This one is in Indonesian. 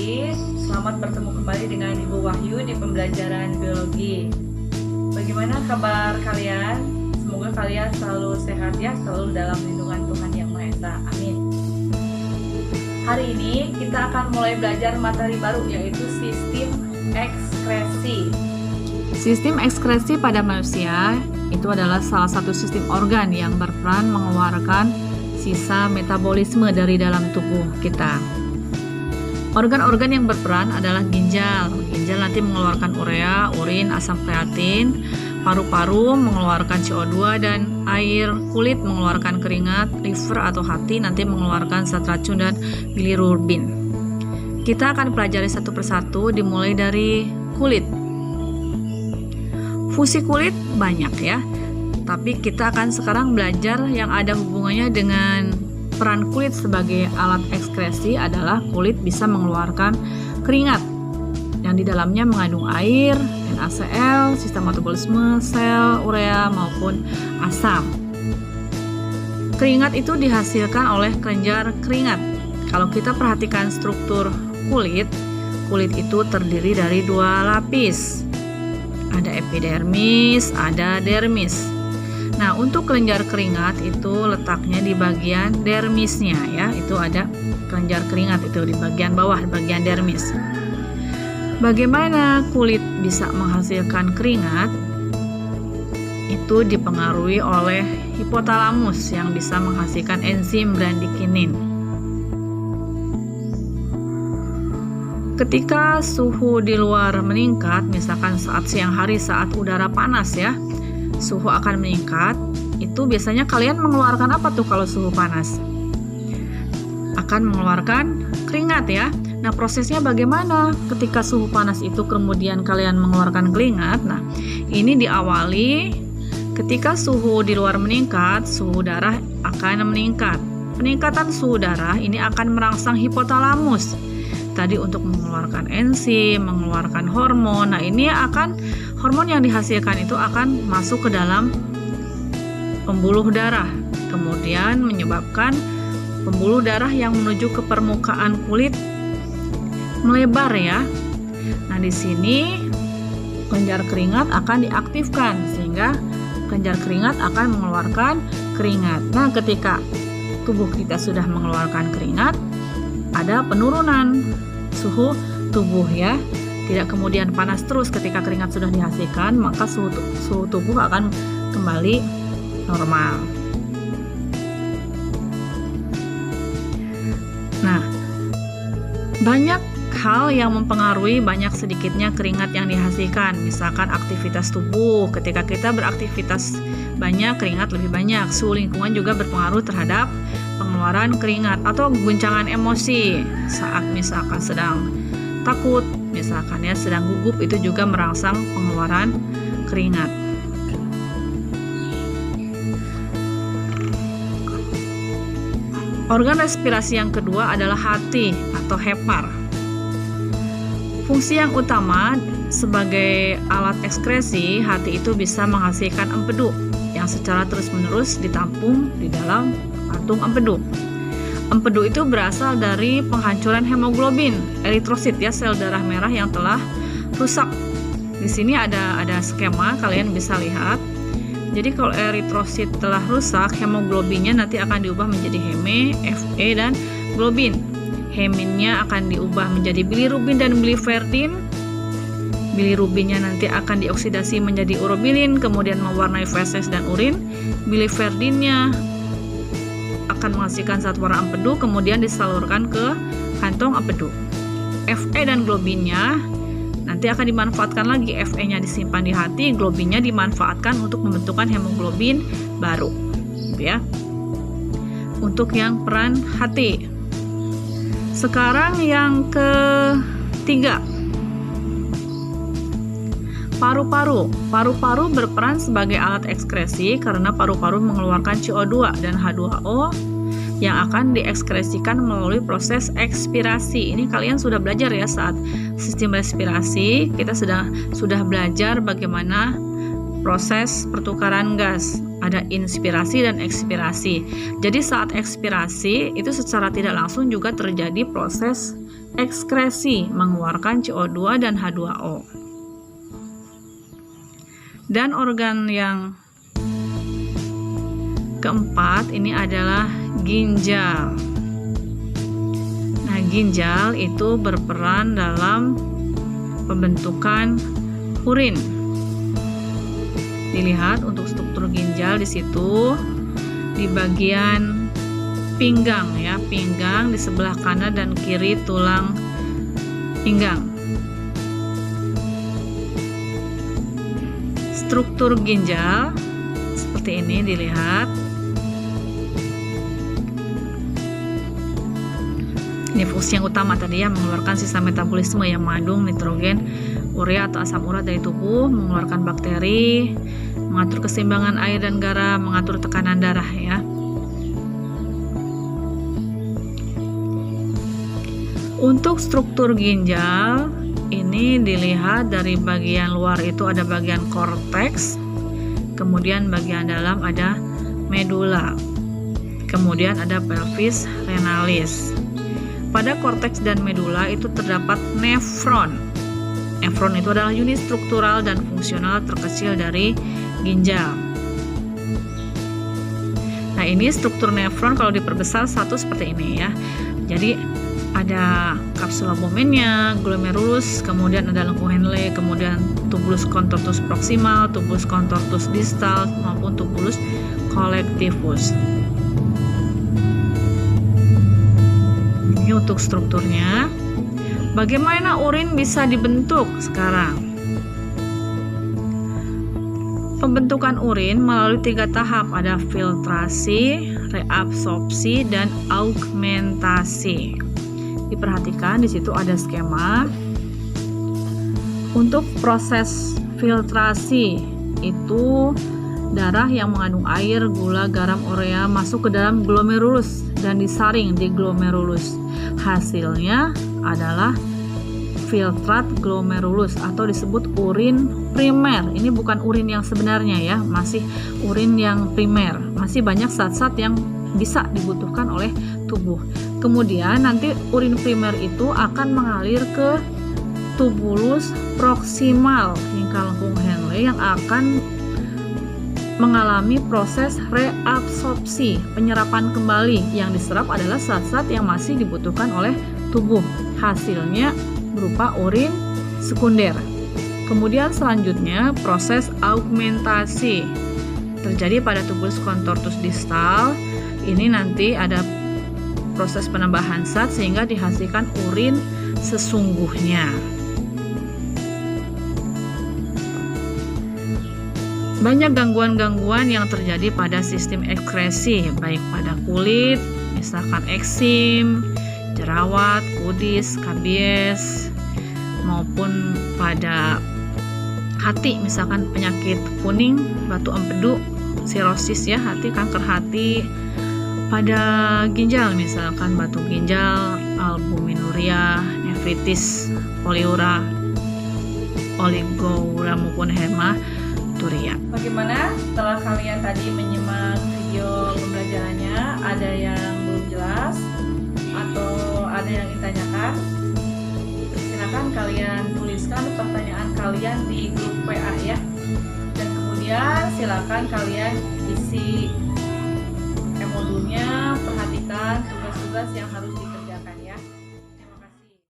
pagi, selamat bertemu kembali dengan Ibu Wahyu di pembelajaran biologi. Bagaimana kabar kalian? Semoga kalian selalu sehat ya, selalu dalam lindungan Tuhan Yang Maha Esa. Amin. Hari ini kita akan mulai belajar materi baru, yaitu sistem ekskresi. Sistem ekskresi pada manusia itu adalah salah satu sistem organ yang berperan mengeluarkan sisa metabolisme dari dalam tubuh kita. Organ-organ yang berperan adalah ginjal. Ginjal nanti mengeluarkan urea, urin, asam kreatin. Paru-paru mengeluarkan CO2 dan air. Kulit mengeluarkan keringat. Liver atau hati nanti mengeluarkan zat racun dan bilirubin. Kita akan pelajari satu persatu, dimulai dari kulit. Fungsi kulit banyak ya, tapi kita akan sekarang belajar yang ada hubungannya dengan peran kulit sebagai alat ekskresi adalah kulit bisa mengeluarkan keringat yang di dalamnya mengandung air, NaCl, sistem metabolisme, sel, urea maupun asam. Keringat itu dihasilkan oleh kelenjar keringat. Kalau kita perhatikan struktur kulit itu terdiri dari dua lapis. Ada epidermis, ada dermis. Nah, untuk kelenjar keringat itu letaknya di bagian dermisnya ya. Itu ada kelenjar keringat itu di bagian bawah, di bagian dermis. Bagaimana kulit bisa menghasilkan keringat? Itu dipengaruhi oleh hipotalamus yang bisa menghasilkan enzim bradikinin. Ketika suhu di luar meningkat, misalkan saat siang hari, saat udara panas ya, suhu akan meningkat. Itu biasanya kalian mengeluarkan apa tuh kalau suhu panas? Akan mengeluarkan keringat ya. Nah, prosesnya bagaimana ketika suhu panas itu kemudian kalian mengeluarkan keringat? Nah, ini diawali ketika suhu di luar meningkat, suhu darah akan meningkat. Peningkatan suhu darah ini akan merangsang hipotalamus tadi untuk mengeluarkan enzim, mengeluarkan hormon. Nah, ini hormon yang dihasilkan itu akan masuk ke dalam pembuluh darah, kemudian menyebabkan pembuluh darah yang menuju ke permukaan kulit melebar ya. Nah, di sini kelenjar keringat akan diaktifkan sehingga kelenjar keringat akan mengeluarkan keringat. Nah, ketika tubuh kita sudah mengeluarkan keringat, ada penurunan suhu tubuh ya. Tidak kemudian panas terus ketika keringat sudah dihasilkan, maka suhu tubuh akan kembali normal. Nah, banyak hal yang mempengaruhi banyak sedikitnya keringat yang dihasilkan. Misalkan aktivitas tubuh, ketika kita beraktivitas banyak, keringat lebih banyak. Suhu lingkungan juga berpengaruh terhadap pengeluaran keringat, atau guncangan emosi saat misalkan sedang takut, misalkan ya sedang gugup, itu juga merangsang pengeluaran keringat. Organ respirasi yang kedua adalah hati atau hepar. Fungsi yang utama sebagai alat ekskresi, hati itu bisa menghasilkan empedu yang secara terus-menerus ditampung di dalam kantung empedu. Empedu itu berasal dari penghancuran hemoglobin, eritrosit ya, sel darah merah yang telah rusak. Di sini ada skema, kalian bisa lihat. Jadi kalau eritrosit telah rusak, hemoglobinnya nanti akan diubah menjadi He, Fe dan globin. Heminnya akan diubah menjadi bilirubin dan biliverdin. Bilirubinnya nanti akan dioksidasi menjadi urobilin, kemudian mewarnai feses dan urin. Biliverdinnya akan menghasilkan zat warna empedu, kemudian disalurkan ke kantong empedu. Fe dan globinnya nanti akan dimanfaatkan lagi. Fe-nya disimpan di hati, globinnya dimanfaatkan untuk membentukkan hemoglobin baru, gitu ya. Untuk yang peran hati. Sekarang yang ketiga, paru-paru. Paru-paru berperan sebagai alat ekskresi karena paru-paru mengeluarkan CO2 dan H2O yang akan diekskresikan melalui proses ekspirasi. Ini kalian sudah belajar ya saat sistem respirasi. Kita sudah belajar bagaimana proses pertukaran gas. Ada inspirasi dan ekspirasi. Jadi saat ekspirasi itu secara tidak langsung juga terjadi proses ekskresi, mengeluarkan CO2 dan H2O. Dan organ yang keempat ini adalah ginjal. Nah, ginjal itu berperan dalam pembentukan urin. Dilihat untuk struktur ginjal di situ di bagian pinggang ya, pinggang di sebelah kanan dan kiri tulang pinggang. Struktur ginjal seperti ini dilihat. Ini fungsi yang utama tadi ya, mengeluarkan sisa metabolisme yang mengandung nitrogen, urea atau asam urat dari tubuh, mengeluarkan bakteri, mengatur keseimbangan air dan garam, mengatur tekanan darah ya. Untuk struktur ginjal ini dilihat dari bagian luar itu ada bagian korteks, kemudian bagian dalam ada medula, kemudian ada pelvis renalis. Pada korteks dan medula itu terdapat nefron. Nefron itu adalah unit struktural dan fungsional terkecil dari ginjal. Nah, ini struktur nefron kalau diperbesar satu seperti ini ya. Jadi ada kapsula Bowmannya, glomerulus, kemudian ada lengkung Henle, kemudian tubulus contortus proximal, tubulus contortus distal maupun tubulus collectivus. Ini untuk strukturnya. Bagaimana urin bisa dibentuk sekarang? Pembentukan urin melalui 3 tahap, ada filtrasi, reabsorpsi, dan augmentasi. Diperhatikan di situ ada skema. Untuk proses filtrasi itu darah yang mengandung air, gula, garam, urea masuk ke dalam glomerulus dan disaring di glomerulus. Hasilnya adalah filtrat glomerulus atau disebut urin primer. Ini bukan urin yang sebenarnya ya, masih urin yang primer. Masih banyak zat-zat yang bisa dibutuhkan oleh tubuh. Kemudian nanti urin primer itu akan mengalir ke tubulus proximal hingga lengkung Henle yang akan mengalami proses reabsorpsi, penyerapan kembali. Yang diserap adalah zat-zat yang masih dibutuhkan oleh tubuh. Hasilnya berupa urin sekunder. Kemudian selanjutnya proses augmentasi terjadi pada tubulus contortus distal. Ini nanti ada proses penambahan zat sehingga dihasilkan urin sesungguhnya. Banyak gangguan-gangguan yang terjadi pada sistem ekskresi, baik pada kulit, misalkan eksim, jerawat, kudis, kabies, maupun pada hati, misalkan penyakit kuning, batu empedu, sirosis ya, hati, kanker hati. Pada ginjal, misalkan batu ginjal, albuminuria, nefritis, poliura, oligoura maupun hematuria. Bagaimana setelah kalian tadi menyimak video pembelajarannya? Ada yang belum jelas atau ada yang ditanyakan? Silakan kalian tuliskan pertanyaan kalian di grup WA ya. Dan kemudian silakan kalian isi modulnya, perhatikan tugas-tugas yang harus